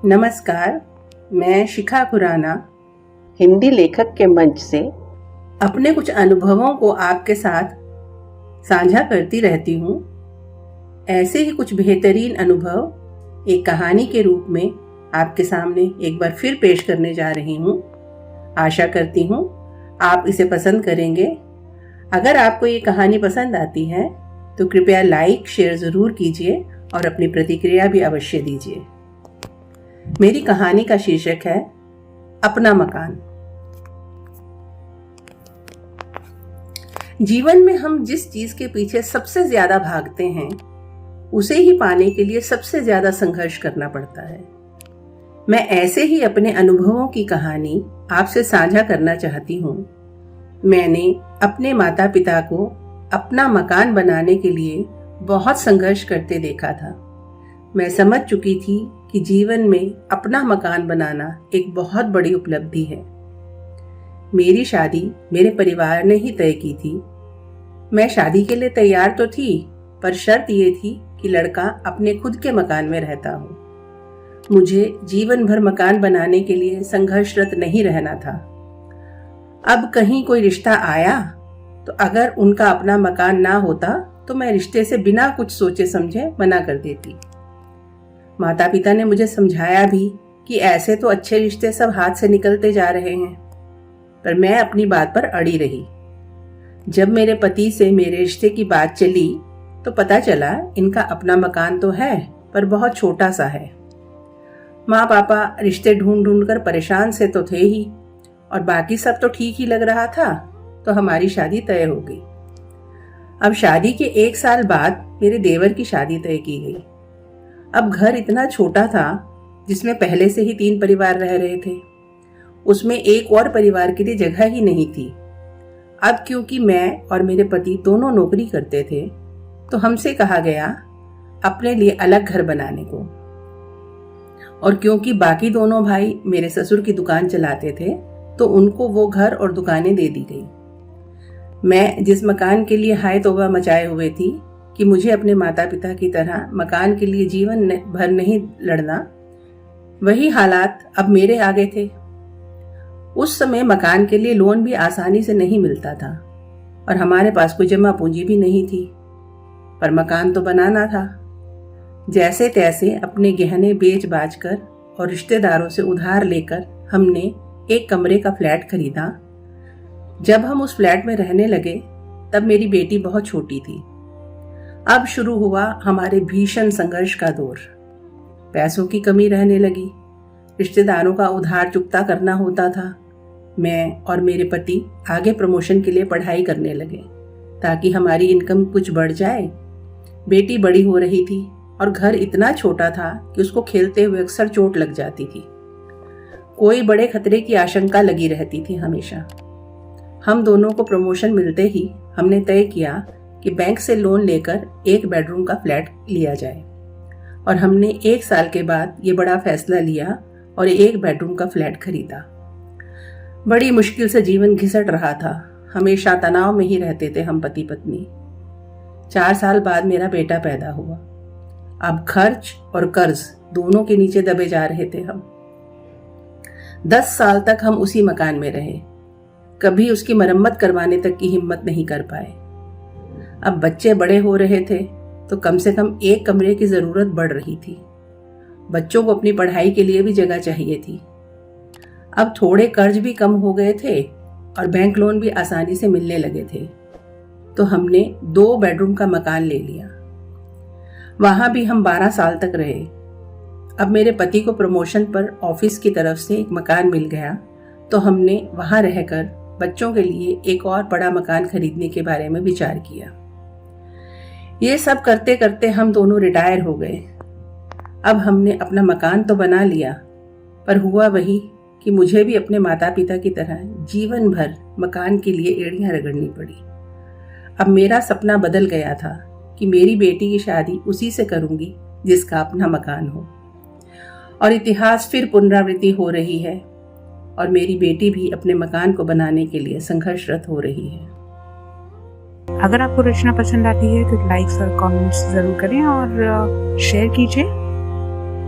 नमस्कार, मैं शिखा खुराना हिंदी लेखक के मंच से अपने कुछ अनुभवों को आपके साथ साझा करती रहती हूँ। ऐसे ही कुछ बेहतरीन अनुभव एक कहानी के रूप में आपके सामने एक बार फिर पेश करने जा रही हूँ। आशा करती हूँ आप इसे पसंद करेंगे। अगर आपको ये कहानी पसंद आती है तो कृपया लाइक शेयर ज़रूर कीजिए और अपनी प्रतिक्रिया भी अवश्य दीजिए। मेरी कहानी का शीर्षक है अपना मकान। जीवन में हम जिस चीज के पीछे सबसे ज्यादा भागते हैं उसे ही पाने के लिए सबसे ज्यादा संघर्ष करना पड़ता है। मैं ऐसे ही अपने अनुभवों की कहानी आपसे साझा करना चाहती हूँ। मैंने अपने माता पिता को अपना मकान बनाने के लिए बहुत संघर्ष करते देखा था। मैं समझ चुकी थी कि जीवन में अपना मकान बनाना एक बहुत बड़ी उपलब्धि है। मेरी शादी मेरे परिवार ने ही तय की थी। मैं शादी के लिए तैयार तो थी, पर शर्त ये थी कि लड़का अपने खुद के मकान में रहता हो। मुझे जीवन भर मकान बनाने के लिए संघर्षरत नहीं रहना था। अब कहीं कोई रिश्ता आया तो अगर उनका अपना मकान ना होता तो मैं रिश्ते से बिना कुछ सोचे समझे मना कर देती। माता पिता ने मुझे समझाया भी कि ऐसे तो अच्छे रिश्ते सब हाथ से निकलते जा रहे हैं, पर मैं अपनी बात पर अड़ी रही। जब मेरे पति से मेरे रिश्ते की बात चली तो पता चला इनका अपना मकान तो है, पर बहुत छोटा सा है। माँ पापा रिश्ते ढूंढ ढूंढ कर परेशान से तो थे ही, और बाकी सब तो ठीक ही लग रहा था, तो हमारी शादी तय हो गई। अब शादी के 1 साल बाद मेरे देवर की शादी तय की गई। अब घर इतना छोटा था जिसमें पहले से ही 3 परिवार रह रहे थे, उसमें एक और परिवार के लिए जगह ही नहीं थी। अब क्योंकि मैं और मेरे पति दोनों नौकरी करते थे तो हमसे कहा गया अपने लिए अलग घर बनाने को, और क्योंकि बाकी दोनों भाई मेरे ससुर की दुकान चलाते थे तो उनको वो घर और दुकानें दे दी गई। मैं जिस मकान के लिए हाय तौबा मचाए हुए थी कि मुझे अपने माता पिता की तरह मकान के लिए जीवन भर नहीं लड़ना, वही हालात अब मेरे आगे थे। उस समय मकान के लिए लोन भी आसानी से नहीं मिलता था और हमारे पास कोई जमा पूंजी भी नहीं थी, पर मकान तो बनाना था। जैसे तैसे अपने गहने बेच बाच कर और रिश्तेदारों से उधार लेकर हमने एक कमरे का फ्लैट खरीदा। जब हम उस फ्लैट में रहने लगे तब मेरी बेटी बहुत छोटी थी। अब शुरू हुआ हमारे भीषण संघर्ष का दौर। पैसों की कमी रहने लगी, रिश्तेदारों का उधार चुकता करना होता था। मैं और मेरे पति आगे प्रमोशन के लिए पढ़ाई करने लगे ताकि हमारी इनकम कुछ बढ़ जाए। बेटी बड़ी हो रही थी और घर इतना छोटा था कि उसको खेलते हुए अक्सर चोट लग जाती थी। कोई बड़े खतरे की आशंका लगी रहती थी हमेशा। हम दोनों को प्रमोशन मिलते ही हमने तय किया कि बैंक से लोन लेकर 1 बेडरूम का फ्लैट लिया जाए, और हमने 1 साल के बाद ये बड़ा फैसला लिया और 1 बेडरूम का फ्लैट खरीदा। बड़ी मुश्किल से जीवन घिसट रहा था, हमेशा तनाव में ही रहते थे हम पति पत्नी। 4 साल बाद मेरा बेटा पैदा हुआ। अब खर्च और कर्ज दोनों के नीचे दबे जा रहे थे हम। 10 साल तक हम उसी मकान में रहे, कभी उसकी मरम्मत करवाने तक की हिम्मत नहीं कर पाए। अब बच्चे बड़े हो रहे थे तो कम से कम 1 कमरे की जरूरत बढ़ रही थी। बच्चों को अपनी पढ़ाई के लिए भी जगह चाहिए थी। अब थोड़े कर्ज भी कम हो गए थे और बैंक लोन भी आसानी से मिलने लगे थे, तो हमने 2 बेडरूम का मकान ले लिया। वहां भी हम 12 साल तक रहे। अब मेरे पति को प्रमोशन पर ऑफिस की तरफ से एक मकान मिल गया, तो हमने वहां रहकर बच्चों के लिए एक और बड़ा मकान खरीदने के बारे में विचार किया। ये सब करते करते हम दोनों रिटायर हो गए। अब हमने अपना मकान तो बना लिया, पर हुआ वही कि मुझे भी अपने माता पिता की तरह जीवन भर मकान के लिए एड़ियां रगड़नी पड़ी। अब मेरा सपना बदल गया था कि मेरी बेटी की शादी उसी से करूंगी जिसका अपना मकान हो, और इतिहास फिर पुनरावृत्ति हो रही है और मेरी बेटी भी अपने मकान को बनाने के लिए संघर्षरत हो रही है। अगर आपको रचना पसंद आती है तो लाइक्स और कमेंट्स ज़रूर करें और शेयर कीजिए।